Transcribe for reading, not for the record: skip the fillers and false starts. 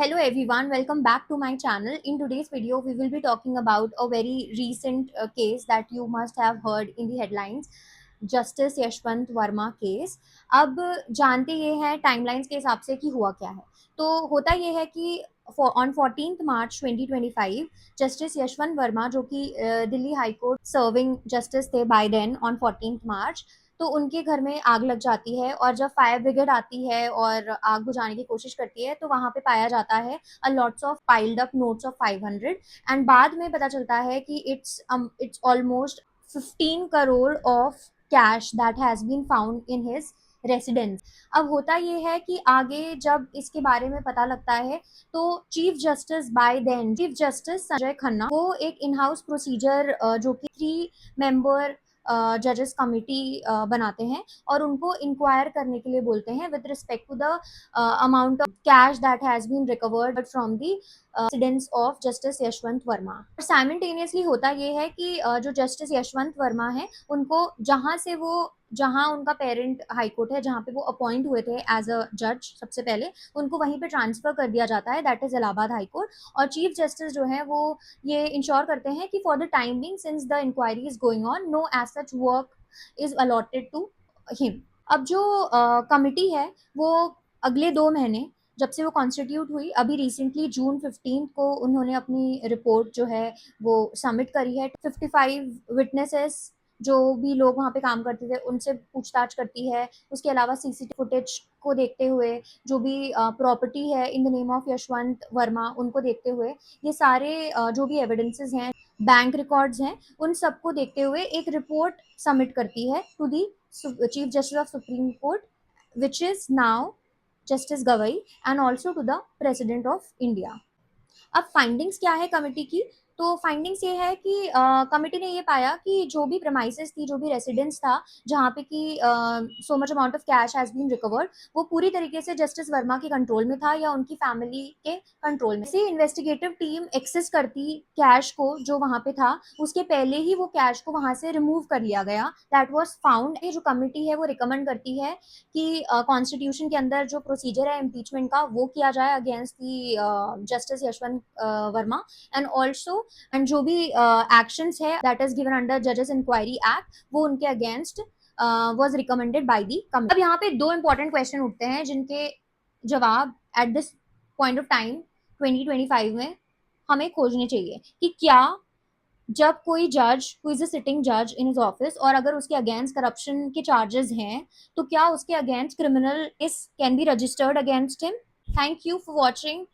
Hello everyone, welcome back to my channel. In today's video, we will be talking about a very recent case that you must have heard in the headlines, justice Yashwant Verma case. अब जानते ये हैं timelines के हिसाब से कि हुआ क्या है। तो होता ये है कि on 14 March 2025 justice Yashwant Verma जो कि Delhi high court serving justice थे बाय देन ऑन 14 मार्च, तो उनके घर में आग लग जाती है और जब फायर ब्रिगेड आती है और आग बुझाने की कोशिश करती है तो वहां पे पाया जाता है a lots of piled up notes of 500 and बाद में पता चलता है कि it's almost 15 crore of cash that has been found in his residence. अब होता ये है कि आगे जब इसके बारे में पता लगता है तो chief justice by then chief justice Sanjay Khanna वो एक इन हाउस प्रोसीजर जो कि 3 मेंबर जजेस कमिटी बनाते हैं और उनको इंक्वायर करने के लिए बोलते हैं with respect to the amount of cash that has been recovered from the residence of justice Yashwant Verma. Simultaneously होता ये है कि जो जस्टिस यशवंत वर्मा है उनको जहां उनका पेरेंट हाई कोर्ट है जहां पे वो अपॉइंट हुए थे एज अ जज, सबसे पहले उनको वहीं पे ट्रांसफर कर दिया जाता है, that is Allahabad high court. और चीफ जस्टिस जो है वो ये इंश्योर करते हैं कि for the time being since the inquiry is going on no as such work is allotted to him. अब जो कमिटी है वो अगले 2 महीने जब से वो कॉन्स्टिट्यूट हुई, अभी रिसेंटली जून 15 को उन्होंने अपनी रिपोर्ट जो है वो सबमिट करी है। 55 विटनेसेस जो भी लोग वहाँ पे काम करते थे उनसे पूछताछ करती है। उसके अलावा सीसीटीवी फुटेज को देखते हुए जो भी प्रॉपर्टी है in the name of Yashwant Verma उनको देखते हुए ये सारे जो भी एविडेंसेस हैं, बैंक रिकॉर्ड्स हैं, उन सबको देखते हुए एक रिपोर्ट सबमिट करती है to the chief justice of supreme court which is now justice Gavai and also to the president of India. अब फाइंडिंग्स क्या है कमिटी की? तो फाइंडिंग्स ये है कि कमिटी ने ये पाया कि जो भी प्रमाइसेस थी, जो भी रेसिडेंस था जहाँ पे कि so much amount of cash has been recovered, वो पूरी तरीके से जस्टिस वर्मा के कंट्रोल में था या उनकी फैमिली के कंट्रोल में। से इन्वेस्टिगेटिव टीम एक्सेस करती कैश को जो वहाँ पे था, उसके पहले ही वो कैश को वहाँ से रिमूव कर लिया गया। That was found. ये जो कमिटी है वो रिकमेंड करती है कि कॉन्स्टिट्यूशन के अंदर जो प्रोसीजर है इम्पीचमेंट का वो किया जाए against the justice Yashwant Verma and also and जो भी एक्शंस है दैट इज गिवन अंडर जजेस इंक्वायरी एक्ट वो उनके against was recommended by the committee. अब यहाँ पे 2 इंपॉर्टेंट क्वेश्चन उठते हैं जिनके जवाब at this point of time 2025 में हमें खोजने चाहिए कि क्या जब कोई जज हु इज अ सिटिंग जज इन हिज ऑफिस और अगर उसके अगेंस्ट करप्शन के चार्जेस हैं तो क्या उसके against criminal case can be registered against him. Thank you for watching.